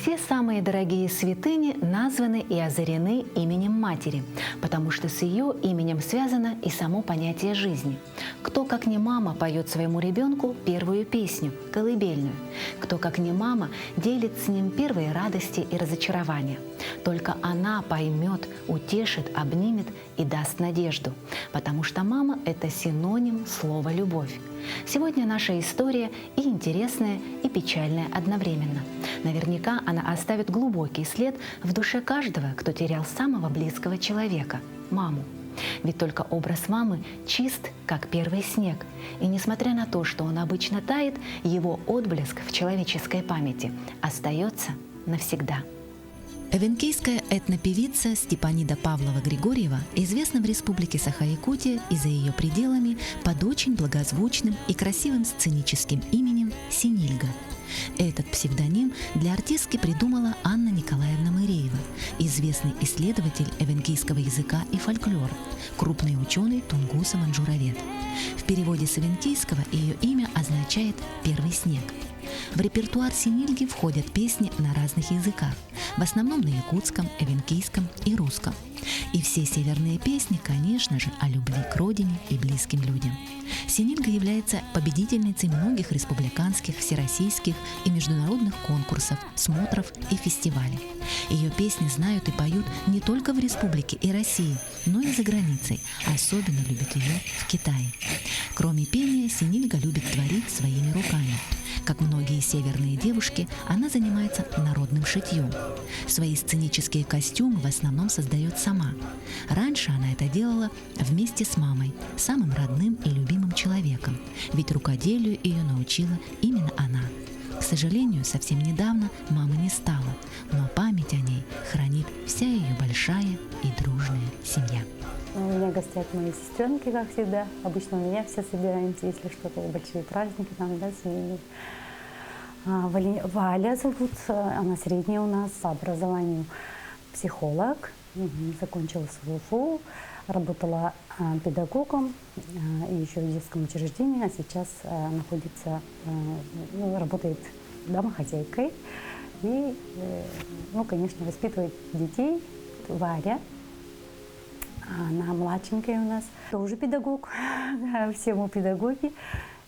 Все самые дорогие святыни названы и озарены именем Матери, потому что с ее именем связано и само понятие жизни. Кто, как не мама, поет своему ребенку первую песню, колыбельную? Кто, как не мама, делит с ним первые радости и разочарования? Только она поймет, утешит, обнимет и даст надежду, потому что мама – это синоним слова «любовь». Сегодня наша история и интересная, и печальная одновременно. Наверняка она оставит глубокий след в душе каждого, кто терял самого близкого человека – маму. Ведь только образ мамы чист, как первый снег. И несмотря на то, что он обычно тает, его отблеск в человеческой памяти остается навсегда. Эвенкийская этнопевица Степанида Павлова-Григорьева известна в республике Саха-Якутия и за ее пределами под очень благозвучным и красивым сценическим именем Синильга. Этот псевдоним для артистки придумала Анна Николаевна Мыреева, известный исследователь эвенкийского языка и фольклора, крупный ученый тунгуса-манжуровед. В переводе с эвенкийского ее имя означает «первый снег». В репертуар Синильги входят песни на разных языках, в основном на якутском, эвенкийском и русском. И все северные песни, конечно же, о любви к родине и близким людям. Синильга является победительницей многих республиканских, всероссийских и международных конкурсов, смотров и фестивалей. Ее песни знают и поют не только в республике и России, но и за границей. Особенно любят ее в Китае. Кроме пения, Синильга любит творить своими руками. Как многие северные девушки, она занимается народным шитьем. Свои сценические костюмы в основном создает сама. Раньше она это делала вместе с мамой, самым родным и любимым человеком, ведь рукоделию ее научила именно она. К сожалению, совсем недавно мамы не стало, но память о ней хранит вся ее большая и дружная семья. У меня гостят мои сестренки, как всегда. Обычно у меня все собираемся, если что-то, большие праздники, там, да, семейные. Валя зовут, она средняя у нас, по образованию психолог, закончила СВУФУ, работала педагогом и еще в детском учреждении, а сейчас находится, работает домохозяйкой и, конечно, воспитывает детей. Варя. Она младшенькая у нас, тоже педагог, все мы педагоги.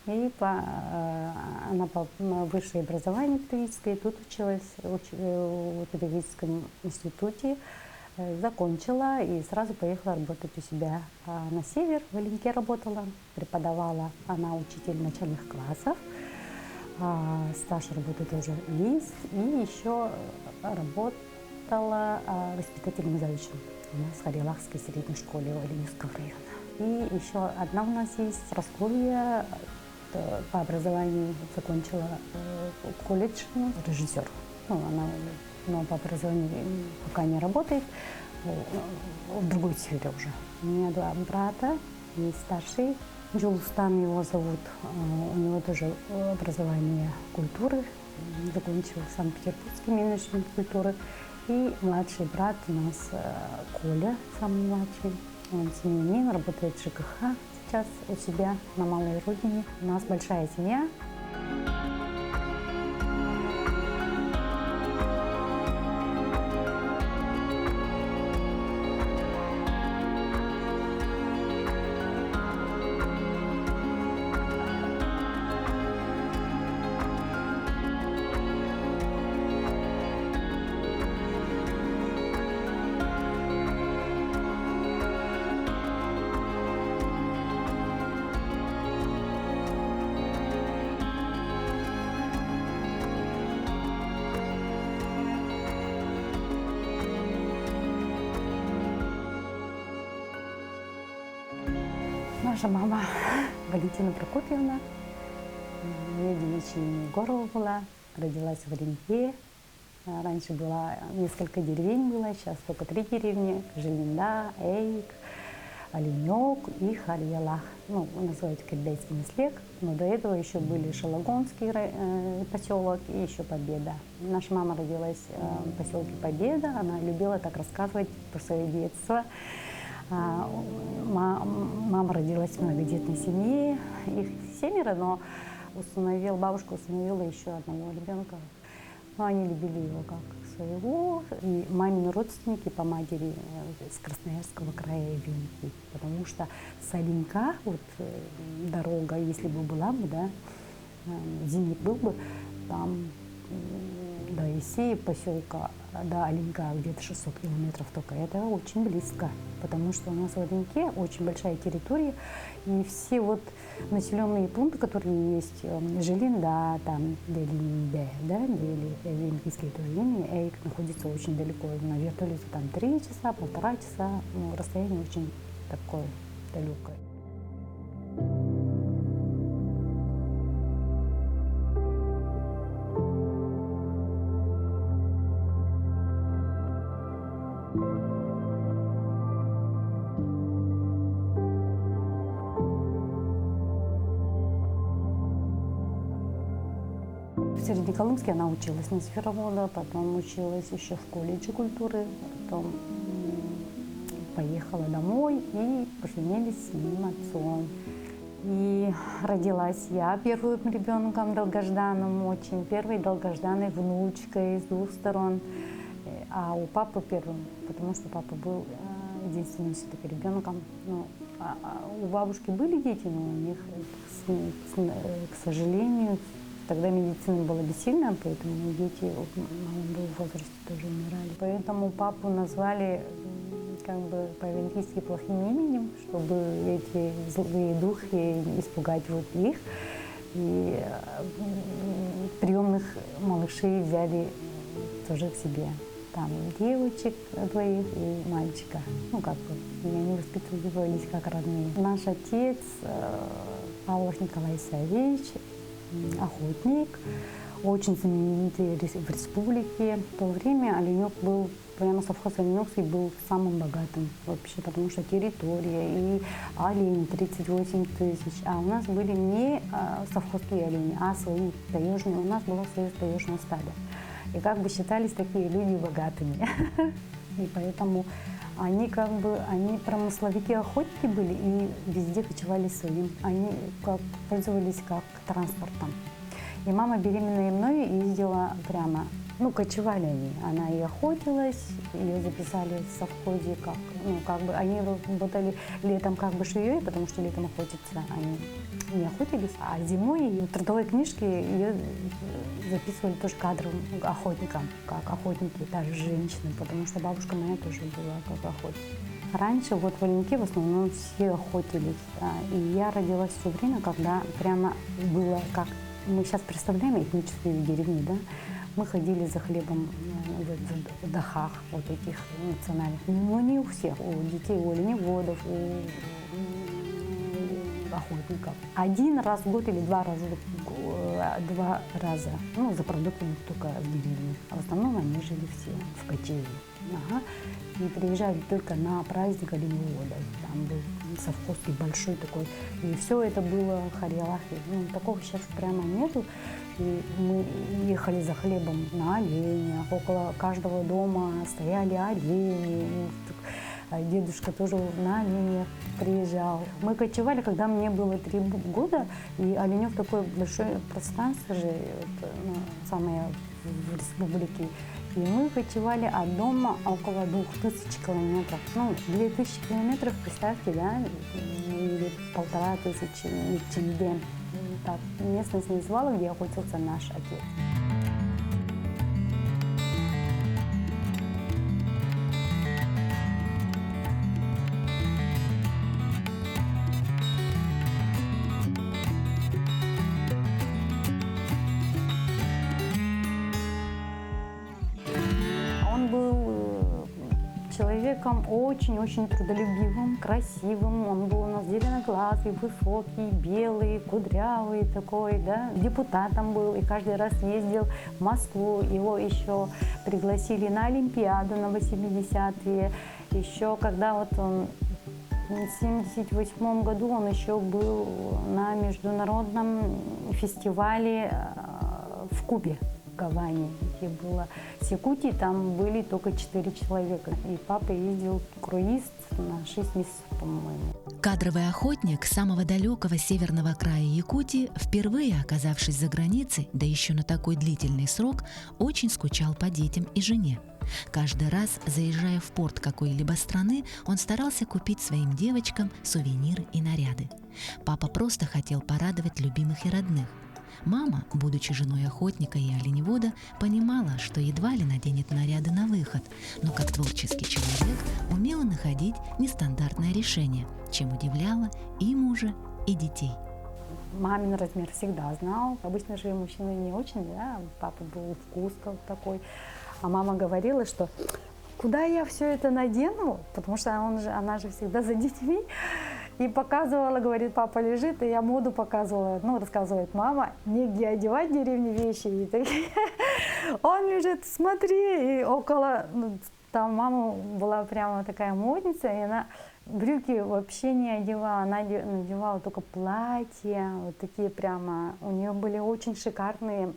И она по высшее образование педагогическое, тут училась в педагогическом институте, закончила и сразу поехала работать у себя на север. В Оленьке работала, преподавала, она учитель начальных классов, стаж работы тоже есть, и еще работала воспитательным завучем у нас в Харилахской средней школе Оленевского района. И еще одна у нас есть, Прасковья, по образованию закончила колледж, режиссер. Она по образованию пока не работает, в другой сфере уже. У меня два брата, и старший Джулстан его зовут, у него тоже образование культуры, закончил Санкт-Петербургский менеджмент культуры. И младший брат у нас Коля, самый младший, он семьянин, работает в ЖКХ сейчас у себя на малой родине. У нас большая семья. Наша мама Валентина Прокопьевна, ее девичье имя Егорова была, родилась в Оленьке. Раньше было несколько деревень было, сейчас только 3 деревни: Желинда, Эйк, Оленек и Харьялах. Называют Кельдейский Меслек, но до этого еще были Шалагонский поселок и еще Победа. Наша мама родилась в поселке Победа, она любила так рассказывать про свое детство. Мама родилась в многодетной семье, их 7, но бабушка усыновила еще одного ребенка. Но они любили его как своего. И мамины родственники по матери с Красноярского края Венки. Потому что с Оленька, вот дорога, если бы была бы, да, Зенит был бы, там до Исеи поселка, до Оленька где-то 600 километров только. Это очень близко, потому что у нас в Оленьке очень большая территория, и все вот населенные пункты, которые есть, Жилинда, там, Делинде, да, Венкийские тоже линии, Эйк находится очень далеко. На вертолете там 3 часа, 1,5 часа, ну, расстояние очень такое далекое. В Среднеколымске она училась на сферовода, потом училась еще в колледже культуры, потом поехала домой и поженились с моим отцом. И родилась я первым ребенком долгожданным очень, первой долгожданной внучкой с 2 сторон, а у папы первым, потому что папа был единственным все-таки ребенком. Ну, у бабушки были дети, но у них, к сожалению, тогда медицина была бессильна, поэтому дети в молодом возрасте тоже умирали. Поэтому папу назвали как бы по-венкийски плохим именем, чтобы эти злые духи испугать вот их. И приемных малышей взяли тоже к себе. Там девочек 2 и мальчика. Ну, как бы, и они воспитывались как родные. Наш отец, Павлов Николай Савельевич, охотник, очень знаменитый в республике. В то время Оленек был, прямо совхоз Оленекский был самым богатым вообще, потому что территория и олени 38 тысяч. А у нас были не совхозские олени, а свои таежные. У нас было свое таежное стадо. И как бы считались такие люди богатыми. И поэтому они как бы, они промысловики-охотники были и везде кочевали своим. Они как пользовались как транспортом. И мама, беременная мной, ездила прямо, ну, кочевали они. Она и охотилась, ее записали в совхозе, как, ну, как бы, они работали летом как бы швеей, потому что летом охотиться они не охотились, а зимой в трудовой книжке ее записывали тоже кадровым охотникам, как охотники, даже женщины, потому что бабушка моя тоже была как охотник. Раньше вот в Оленьке в основном все охотились, да, и я родилась в то время, когда прямо было как, мы сейчас представляем этнические деревни, да, мы ходили за хлебом в дахах вот этих национальных, но не у всех, у детей, у оленеводов, у охотников. 1 раз в год или 2 раза, ну, за продуктами только в деревне. А в основном они жили все в кочевье. Ага. И приезжали только на праздник оленеводов. Там был совхозский большой такой. И все это было в Харьялахе. Ну, такого сейчас прямо нету. И мы ехали за хлебом на оленях. Около каждого дома стояли олени. Дедушка тоже на оленях приезжал. Мы кочевали, когда мне было 3 года, и Оленев такое большое пространство же, ну, самое в республике. И мы кочевали от дома около 2000 километров. Ну, 2000 километров, представьте, да, или 1500 Чемден. Так, местность называла, где охотился наш отец. Человеком очень-очень трудолюбивым, красивым. Он был у нас зеленоглазый, высокий, белый, кудрявый такой, да. Депутатом был и каждый раз ездил в Москву. Его еще пригласили на Олимпиаду на 80-е. Еще когда вот он в 1978 году он еще был на международном фестивале в Кубе, в Гаване. Якутии было. С Якутии там были только 4 человека. И папа ездил в круиз на 6 месяцев, по-моему. Кадровый охотник самого далекого северного края Якутии, впервые оказавшись за границей, да еще на такой длительный срок, очень скучал по детям и жене. Каждый раз, заезжая в порт какой-либо страны, он старался купить своим девочкам сувениры и наряды. Папа просто хотел порадовать любимых и родных. Мама, будучи женой охотника и оленевода, понимала, что едва ли наденет наряды на выход, но как творческий человек умела находить нестандартное решение, чем удивляла и мужа, и детей. Мамин размер всегда знал. Обычно же мужчины не очень, да, папа был вкус такой. А мама говорила, что куда я все это надену, потому что она же всегда за детьми. И показывала, говорит, папа лежит, и я моду показывала. Ну, рассказывает мама, негде одевать в деревне вещи. И такие. Он лежит, смотри, и около, там мама была прямо такая модница, и она брюки вообще не одевала, она надевала только платья, вот такие прямо, у нее были очень шикарные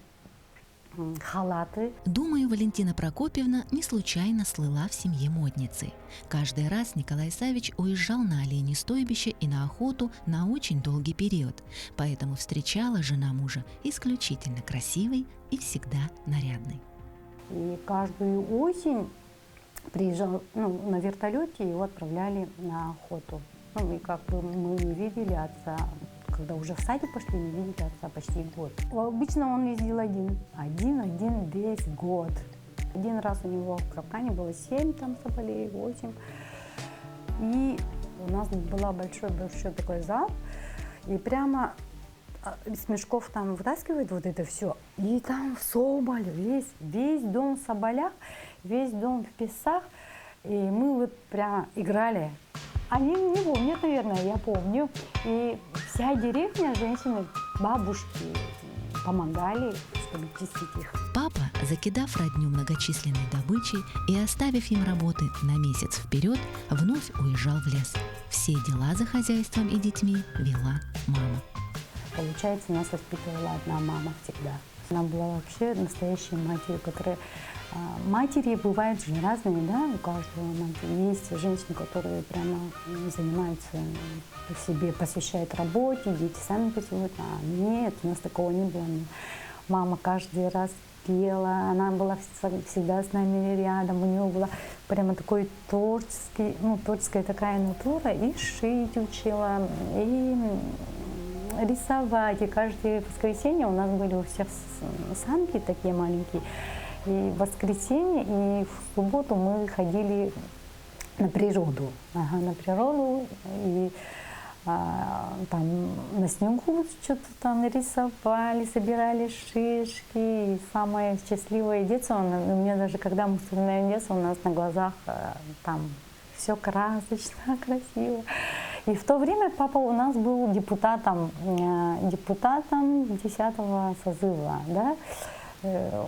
халаты. Думаю, Валентина Прокопьевна не случайно слыла в семье модницей. Каждый раз Николай Саввич уезжал на оленье стойбище и на охоту на очень долгий период, поэтому встречала жена мужа исключительно красивой и всегда нарядной. И каждую осень приезжал, на вертолете, его отправляли на охоту. И как бы мы не видели отца. Когда уже в садик пошли, не видели отца почти год. Обычно он ездил один весь год. Один раз у него в капкане было 7 там соболей, 8. И у нас был большой такой зал. И прямо из мешков там вытаскивают вот это все. И там соболь, весь дом в соболях, весь дом в песах. И мы вот прямо играли. Они не помнят, наверное, я помню. И вся деревня, женщины, бабушки помогали, чтобы чистить их. Папа, закидав родню многочисленной добычей и оставив им работы на месяц вперед, вновь уезжал в лес. Все дела за хозяйством и детьми вела мама. Получается, нас воспитывала одна мама всегда. Она была вообще настоящей матерью, которая... Матери бывают же разные, да, у каждого. Есть женщины, которые прямо занимаются себе, посвящают работе, дети сами посылают. А нет, у нас такого не было. Мама каждый раз пела, она была всегда с нами рядом. У нее была прямо такой творческая такая натура. И шить учила, и рисовать. И каждое воскресенье у нас были у всех санки такие маленькие. И в воскресенье, и в субботу мы ходили на природу. И там на снегу что-то там рисовали, собирали шишки. И самое счастливое детство, у меня даже когда мы вспоминаем детство, у нас на глазах там все красочно, красиво. И в то время папа у нас был депутатом 10-го созыва, да.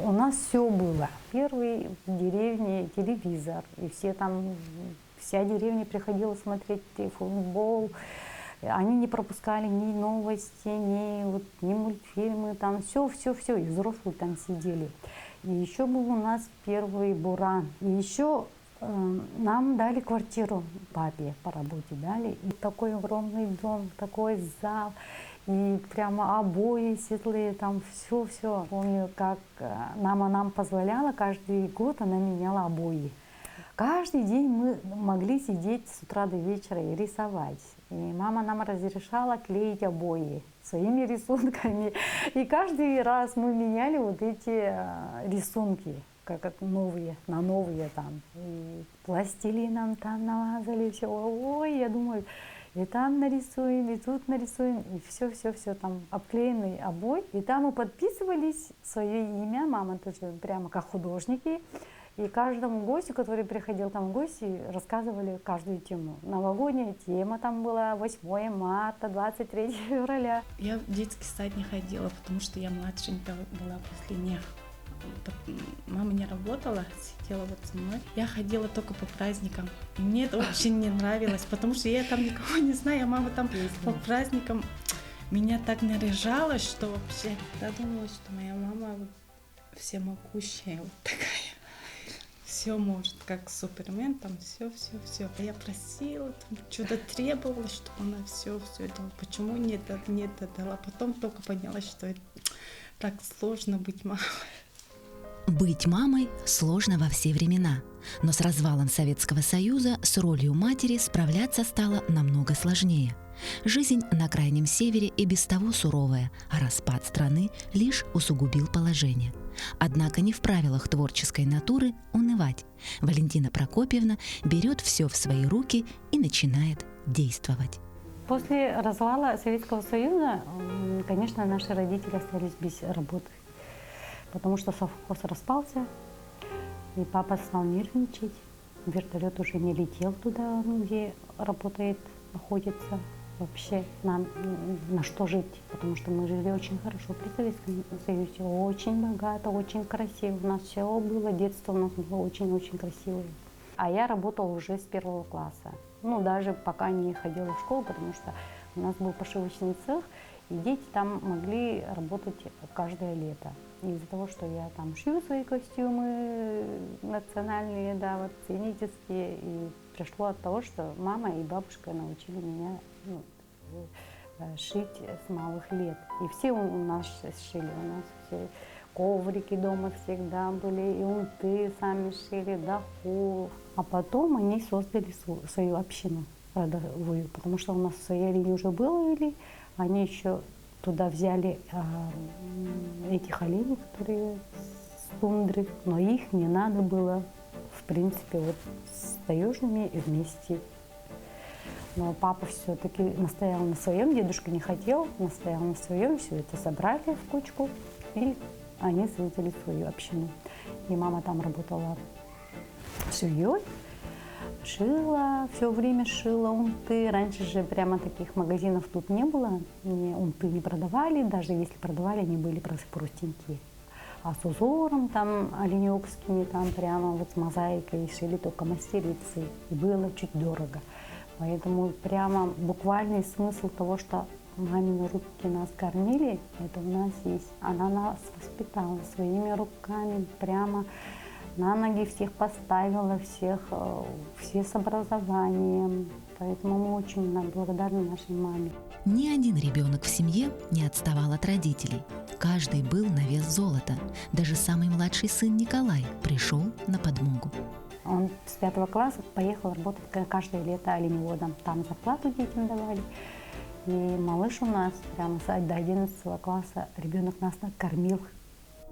У нас все было. Первый в деревне телевизор, и вся деревня приходила смотреть футбол. Они не пропускали ни новости, ни мультфильмы, там все, и взрослые там сидели. И еще был у нас первый буран. И еще нам дали квартиру, папе по работе дали. И такой огромный дом, такой зал. И прямо обои светлые, там все. Помню, как мама нам позволяла, каждый год она меняла обои. Каждый день мы могли сидеть с утра до вечера и рисовать. И мама нам разрешала клеить обои своими рисунками. И каждый раз мы меняли вот эти рисунки, как новые, на новые там. И пластилином там намазали все. Ой, я думаю... И там нарисуем, и тут нарисуем, и все там обклеенный обои. И там мы подписывались свое имя, мама тоже прямо как художники. И каждому гостю, который приходил там в гости, рассказывали каждую тему. Новогодняя тема там была, 8 марта, 23 февраля. Я в детский сад не ходила, потому что я младшенькая была после них. Мама не работала, сидела вот со мной. Я ходила только по праздникам. И мне это очень не нравилось, потому что я там никого не знаю, а мама там по праздникам меня так наряжала, что вообще я думала, что моя мама всемогущая, вот такая. Все может, как Супермен, там все. А я просила, там что-то требовала, чтобы она все это. Почему не дала? Потом только поняла, что это так сложно быть мамой. Быть мамой сложно во все времена, но с развалом Советского Союза с ролью матери справляться стало намного сложнее. Жизнь на Крайнем Севере и без того суровая, а распад страны лишь усугубил положение. Однако не в правилах творческой натуры унывать. Валентина Прокопьевна берет все в свои руки и начинает действовать. После развала Советского Союза, конечно, наши родители остались без работы, потому что совхоз распался, и папа стал нервничать. Вертолет уже не летел туда, где работает, находится. Вообще нам на что жить, потому что мы жили очень хорошо при Советском Союзе, очень богато, очень красиво. У нас все было, детство у нас было очень-очень красивое. А я работала уже с 1 класса. Ну, даже пока не ходила в школу, потому что у нас был пошивочный цех, и дети там могли работать каждое лето. И из-за того, что я там шью свои костюмы национальные, да, вот ценительские, и пришло от того, что мама и бабушка научили меня шить с малых лет. И все у нас шили, у нас все коврики дома всегда были, и унты сами шили, даху. А потом они создали свою общину родовую, потому что у нас свои олени уже были, они еще туда взяли этих оленей, которые с тундры, но их не надо было, в принципе, вот с таежными вместе. Но папа все-таки настоял на своем, дедушка не хотел, настоял на своем, все это собрали в кучку, и они создали свою общину. И мама там работала швеей, шила, все время шила унты. Раньше же прямо таких магазинов тут не было, унты не продавали, даже если продавали, они были простенькие. А с узором там оленёвскими, там прямо вот с мозаикой шили только мастерицы, и было чуть дорого. Поэтому прямо буквальный смысл того, что мамины руки нас кормили, это у нас есть. Она нас воспитала своими руками, прямо на ноги всех поставила, все с образованием. Поэтому мы очень благодарны нашей маме. Ни один ребенок в семье не отставал от родителей. Каждый был на вес золота. Даже самый младший сын Николай пришел на подмогу. Он с 5 класса поехал работать каждое лето оленеводом. Там зарплату детям давали. И малыш у нас прямо до 11 класса, ребенок нас накормил.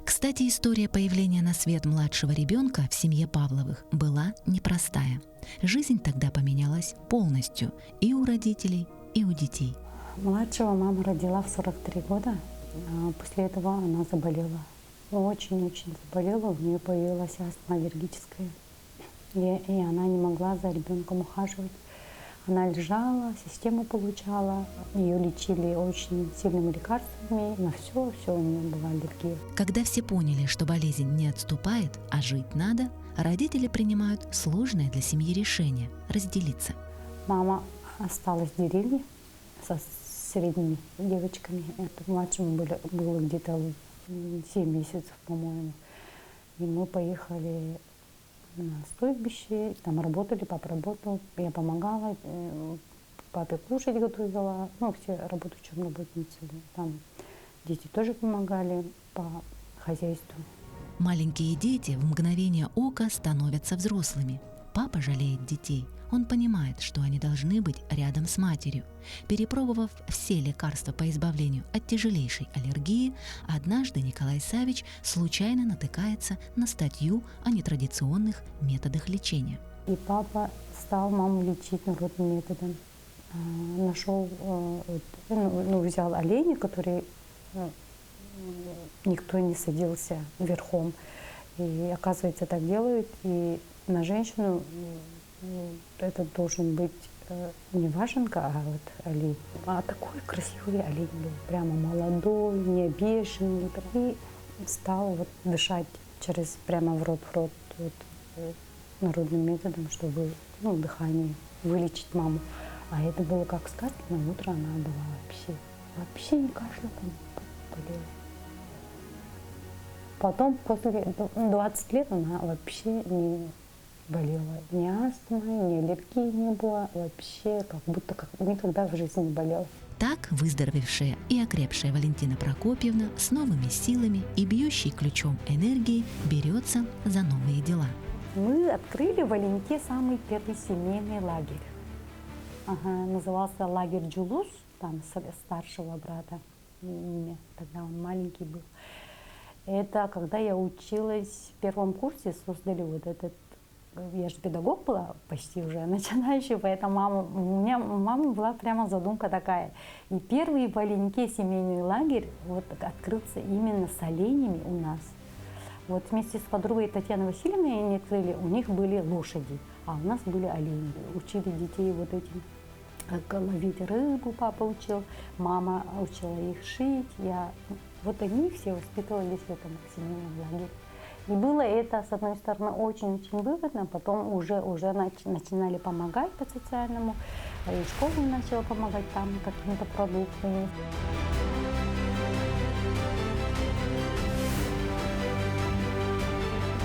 Кстати, история появления на свет младшего ребенка в семье Павловых была непростая. Жизнь тогда поменялась полностью и у родителей, и у детей. Младшего мама родила в 43 года. После этого она заболела. Очень-очень заболела. У нее появилась астма аллергическая. И она не могла за ребенком ухаживать. Она лежала, систему получала. Ее лечили очень сильными лекарствами. На все у нее была аллергия. Когда все поняли, что болезнь не отступает, а жить надо, родители принимают сложное для семьи решение – разделиться. Мама осталась в деревне со средними девочками. Это младшему было где-то 7 месяцев, по-моему. И мы поехали на стойбище, там работали, папа работал, я помогала, папе кушать готовила, все работающие работницы. Там дети тоже помогали по хозяйству. Маленькие дети в мгновение ока становятся взрослыми. Папа жалеет детей. Он понимает, что они должны быть рядом с матерью. Перепробовав все лекарства по избавлению от тяжелейшей аллергии, однажды Николай Савич случайно натыкается на статью о нетрадиционных методах лечения. И папа стал маму лечить народным методом. Нашел, взял оленя, который никто не садился верхом. И оказывается, так делают. И на женщину это должен быть не важенка, а вот олень. А такой красивый олень был, прямо молодой, не обиженный. И стал дышать прямо в рот народным методом, чтобы дыхание вылечить маму. А это было как сказка, на утро она была вообще не кашляла, болела. Потом, после 20 лет, она вообще не болела. Ни астмы, ни аллергии не было. Вообще, как будто никогда в жизни не болела. Так выздоровевшая и окрепшая Валентина Прокопьевна с новыми силами и бьющей ключом энергией берется за новые дела. Мы открыли в Аленке самый первый семейный лагерь. Назывался лагерь Джулус, там старшего брата имя, тогда он маленький был. Это когда я училась в первом курсе, создали вот этот, я же педагог была почти уже начинающий, поэтому у меня мама была прямо задумка такая. И первый в Аленке семейный лагерь вот открылся именно с оленями у нас. Вот вместе с подругой Татьяной Васильевной они открыли, у них были лошади, а у нас были олени. Учили детей вот этим, как ловить рыбу, папа учил, мама учила их шить. Вот они все воспитывались в этом семейном лагере. И было это, с одной стороны, очень-очень выгодно, потом уже начинали помогать по социальному, и школа начала помогать там какими-то продуктами.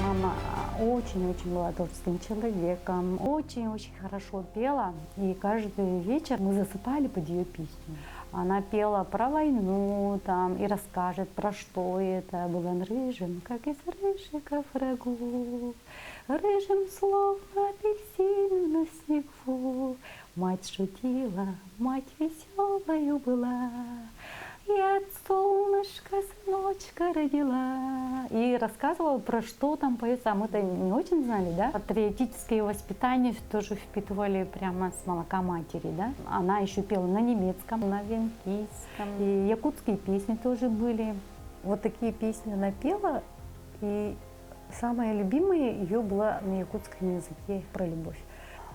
Мама очень-очень была творческим человеком, очень-очень хорошо пела, и каждый вечер мы засыпали под ее песню. Она пела про войну там и расскажет, про что это. Был он рыжим, как из рыжиков рагу, рыжим, словно апельсин на снегу. Мать шутила, мать веселою была, и от солнышка сыночка родила. И рассказывала, про что там поется. А мы-то не очень знали, да? Патриотическое воспитание тоже впитывали прямо с молока матери, да? Она еще пела на немецком, на венкийском. И якутские песни тоже были. Вот такие песни она пела. И самая любимая ее была на якутском языке про любовь.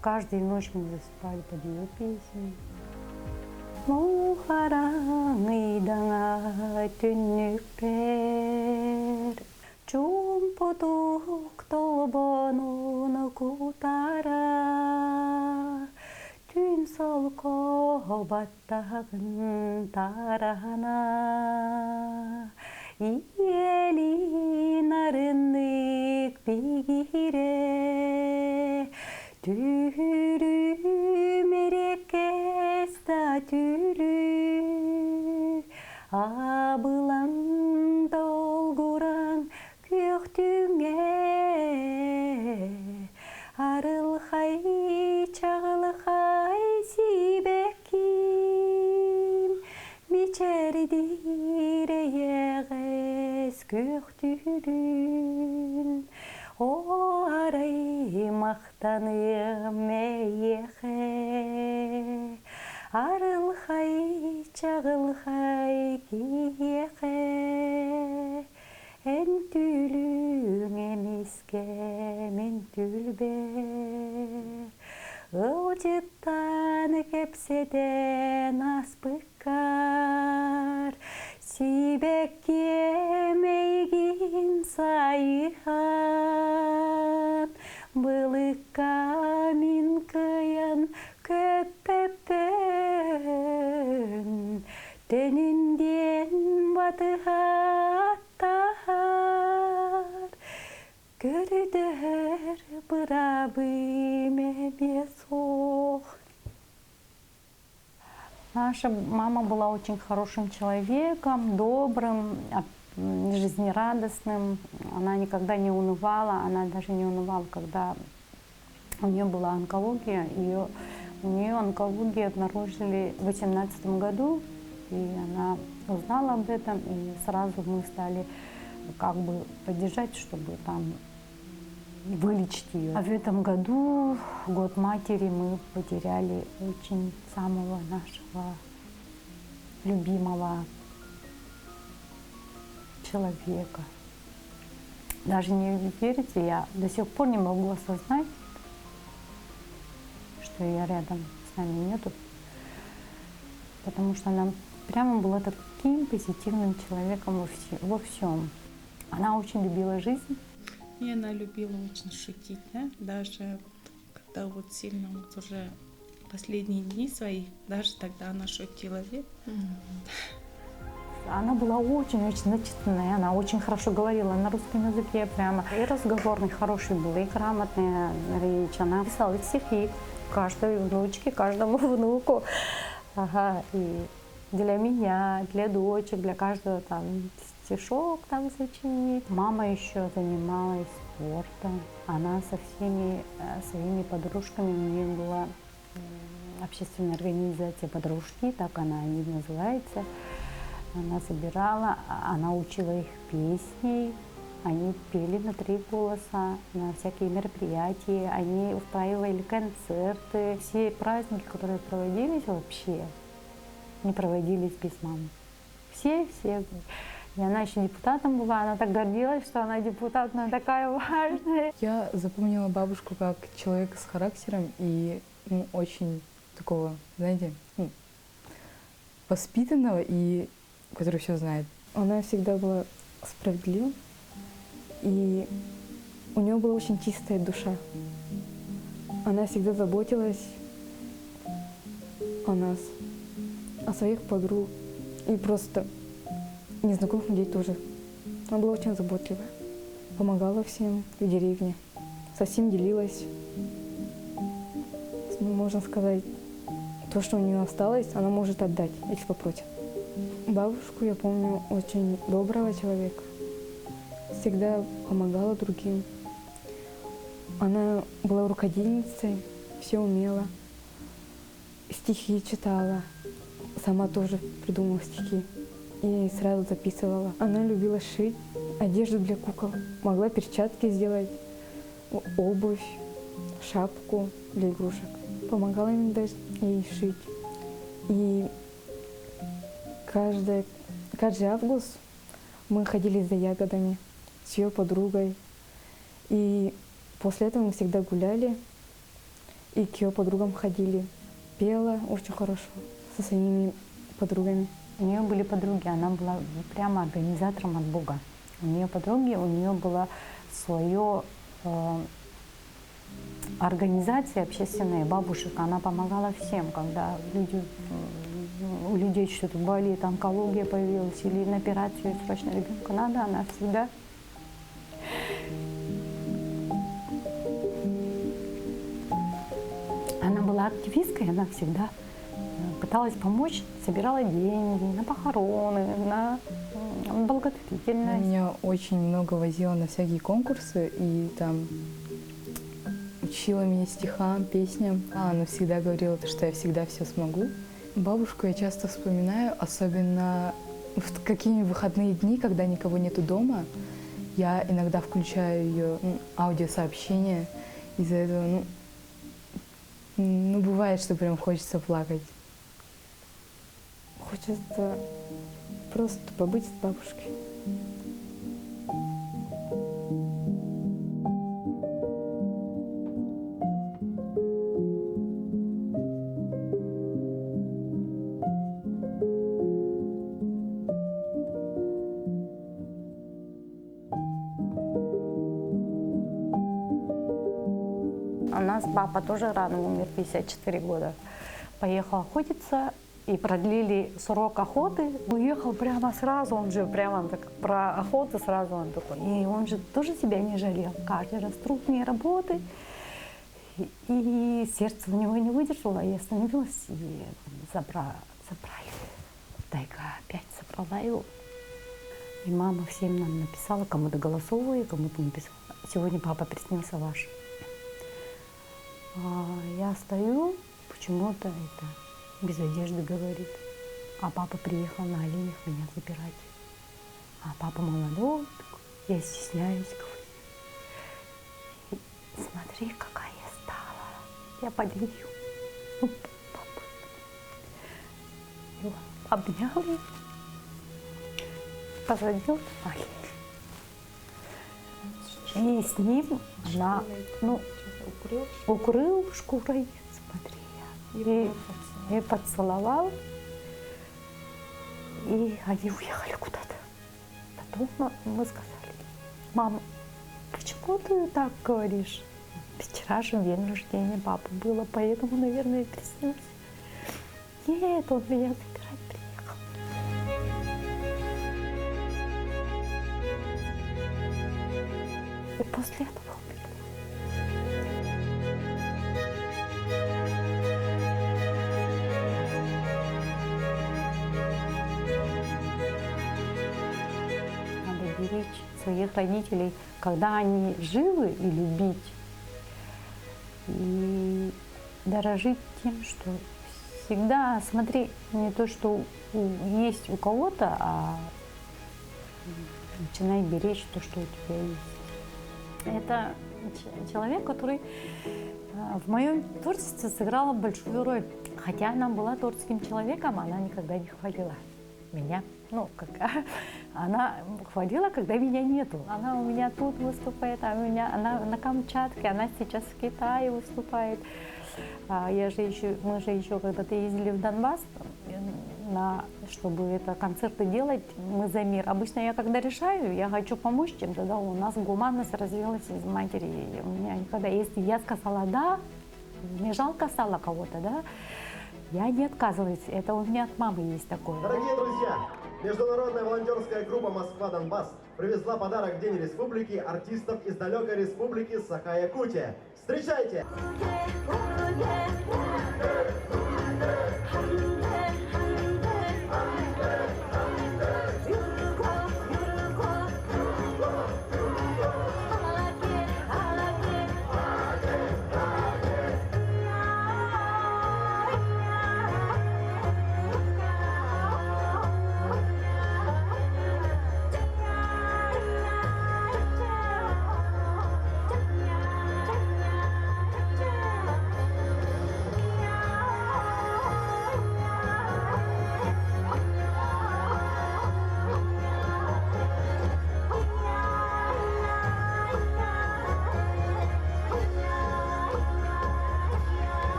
Каждую ночь мы засыпали под ее песни. Мухараңыйдаңа түннүктер, чумпутук тобонуну кутара, түн солко баттагын тарана, иели нарыннык бигире, түрү мерекеста түрү, абылаң долгураң көктүңе, арылхай чагылхай сибеким, бичердиреегез көктүрүн. О арай мақтаным мейеxe, арылхай чағылхай киеxe, эн түлүң эмеске мен түлбе, ылжыттан кепседен аспыккар, сибекке мейгин сайхан, былыкка мин кыян көппеппен, төнүнден батыга аттар, көрүдөр бырабым эбесох. Наша мама была очень хорошим человеком, добрым, жизнерадостным. Она никогда не унывала, она даже не унывала, когда у нее была онкология. У нее онкологию обнаружили в 2018 году, и она узнала об этом, и сразу мы стали как бы поддержать, чтобы там вылечить ее. А в этом году, год матери, мы потеряли очень самого нашего любимого человека. Даже не верите, я до сих пор не могу осознать, что ее рядом с нами нету, потому что она прямо была таким позитивным человеком во всем. Она очень любила жизнь. И она любила очень шутить, да? Даже когда вот сильно вот уже последние дни свои, даже тогда она шутила, ведь? Она была очень-очень начитанная, она очень хорошо говорила на русском языке прямо. И разговорный хороший был, и грамотная речь. Она писала стихи каждой внучке, каждому внуку. Ага, и для меня, для дочек, для каждого там стишок там сочинить. Мама еще занималась спортом. Она со всеми своими подружками, у нее была общественная организация «Подружки», так она и называется. Она собирала, она учила их песни, они пели на 3 голоса, на всякие мероприятия, они устраивали концерты. Все праздники, которые проводились вообще, не проводились без мамы. Все. И она еще депутатом была, она так гордилась, что она депутат, она такая важная. Я запомнила бабушку как человека с характером и очень такого, знаете, воспитанного и который все знает. Она всегда была справедлива, и у нее была очень чистая душа. Она всегда заботилась о нас, о своих подруг и просто незнакомых людей тоже. Она была очень заботливая, помогала всем в деревне, со всем делилась. Можно сказать, то, что у нее осталось, она может отдать, если попросит. Бабушку я помню очень доброго человека, всегда помогала другим. Она была рукодельницей, все умела, стихи читала, сама тоже придумала стихи и сразу записывала. Она любила шить одежду для кукол, могла перчатки сделать, обувь, шапку для игрушек. Помогала им даже ей шить. И каждый август мы ходили за ягодами с ее подругой. И после этого мы всегда гуляли и к ее подругам ходили. Пела очень хорошо со своими подругами. У нее были подруги, она была прямо организатором от Бога. У нее подруги, у нее была свое организация общественная бабушек. Она помогала всем, когда у людей что-то болит, онкология появилась или на операцию срочно ребенка надо, она всегда. Она была активисткой, она всегда пыталась помочь, собирала деньги на похороны, на благотворительность. Меня очень много возила на всякие конкурсы и там учила меня стихам, песням. Она всегда говорила, что я всегда все смогу. Бабушку я часто вспоминаю, особенно в какие выходные дни, когда никого нету дома. Я иногда включаю ее аудиосообщения. Из-за этого, бывает, что прям хочется плакать. Хочется просто побыть с бабушкой. У нас папа тоже рано умер, 54 года. Поехал охотиться и продлили срок охоты. Уехал прямо сразу, он же прямо так про охоту сразу он такой. И он же тоже себя не жалел. Каждый раз трудные работы. И сердце у него не выдержало, и остановилось, и забрали. Тайга опять забрала его. И мама всем нам написала, кому-то голосовую, кому-то написала. Сегодня папа приснился ваш. Я стою, почему-то это без одежды говорит. А папа приехал на оленях меня забирать. А папа молодой, я стесняюсь, говорит. Смотри, какая я стала. Я подаю. Папа. И он обнял ее, посадил на олень. И с ним она, укрыл шкурой, смотри, и поцеловал, и они уехали куда-то. Потом мы сказали: мама, почему ты так говоришь? Вчера же день рождения папы было, поэтому, наверное, приснился. Нет, он меня забирать приехал. после этого убили. Надо беречь своих родителей, когда они живы, и любить. И дорожить тем, что всегда смотри не то, что есть у кого-то, а начинай беречь то, что у тебя есть. Это человек, который в моем творчестве сыграла большую роль. Хотя она была творческим человеком, она никогда не хвалила меня. Она хвалила, когда меня нету. Она у меня тут выступает, она на Камчатке, она сейчас в Китае выступает. Мы же еще когда-то ездили в Донбасс, чтобы концерты делать, мы за мир. Обычно я когда решаю, я хочу помочь чем-то, да, у нас гуманность развилась из матери. У меня никогда, если я сказала да, мне жалко стало кого-то, да, я не отказываюсь. Это у меня от мамы есть такое. Дорогие друзья, международная волонтерская группа «Москва-Донбасс» привезла подарок в День Республики артистов из далекой республики Саха-Якутия. Встречайте!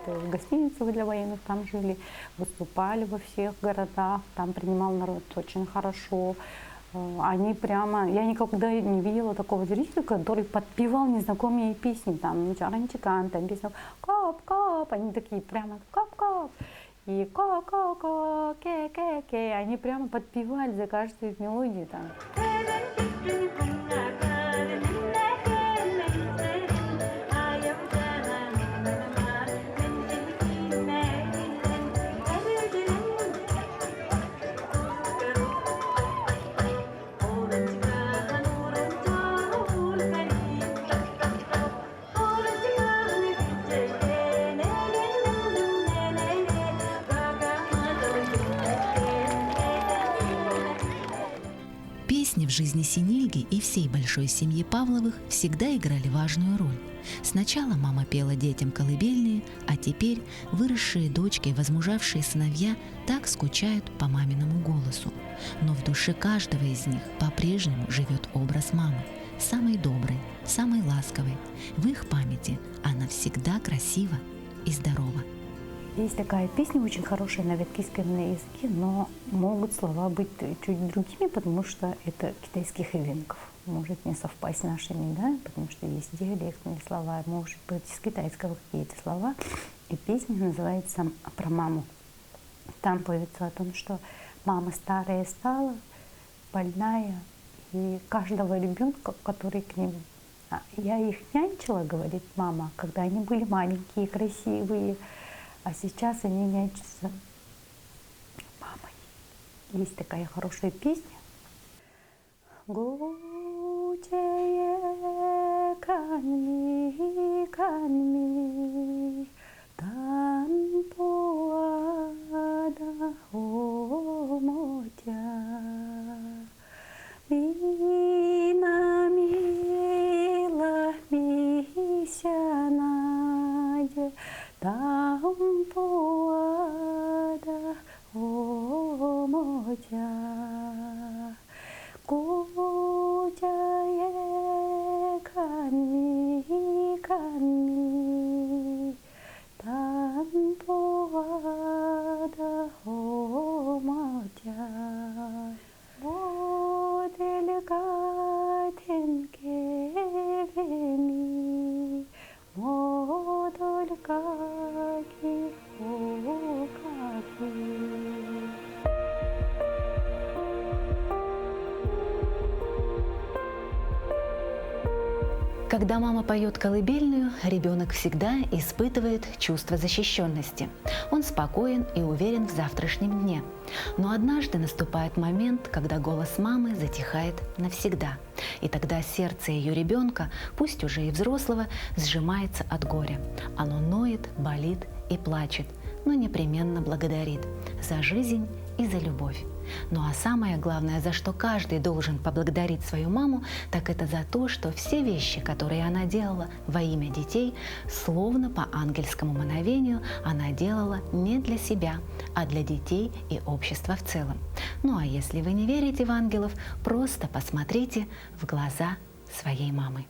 В гостиницах для военных там жили, выступали во всех городах, там принимал народ очень хорошо. Они прямо, я никогда не видела такого зрителя, который подпевал незнакомые песни, там, Чаранчикан, там песня «Кап-кап», они такие прямо «Кап-кап», и «Ка-ка-ка», «Ке-ке-ке», они прямо подпевали за каждую мелодию там. Песни в жизни Синильги и всей большой семьи Павловых всегда играли важную роль. Сначала мама пела детям колыбельные, а теперь выросшие дочки и возмужавшие сыновья так скучают по маминому голосу. Но в душе каждого из них по-прежнему живет образ мамы, самой доброй, самой ласковой. В их памяти она всегда красива и здорова. Есть такая песня очень хорошая на веткийском языке, но могут слова быть чуть другими, потому что это китайских ивенков. Может не совпасть с нашими, да, потому что есть диалектные слова, может быть с китайского какие-то слова. И песня называется «Про маму». Там поется о том, что мама старая стала, больная, и каждого ребенка, который к ним... Я их нянчила, говорит мама, когда они были маленькие, красивые, а сейчас они нянчатся мамой. Есть такая хорошая песня. Гучее канми, канми, танпуада хомотя, мина мила мисянаде, тампуада хомотя. Гучее канми, канми, танпуада хомотя. Моделка тенкевени, модолька кихокаки. Когда мама поет колыбельную, ребенок всегда испытывает чувство защищенности. Он спокоен и уверен в завтрашнем дне. Но однажды наступает момент, когда голос мамы затихает навсегда. И тогда сердце ее ребенка, пусть уже и взрослого, сжимается от горя. Оно ноет, болит и плачет, но непременно благодарит за жизнь и за любовь. Ну а самое главное, за что каждый должен поблагодарить свою маму, так это за то, что все вещи, которые она делала во имя детей, словно по ангельскому мановению она делала не для себя, а для детей и общества в целом. Ну а если вы не верите в ангелов, просто посмотрите в глаза своей мамы.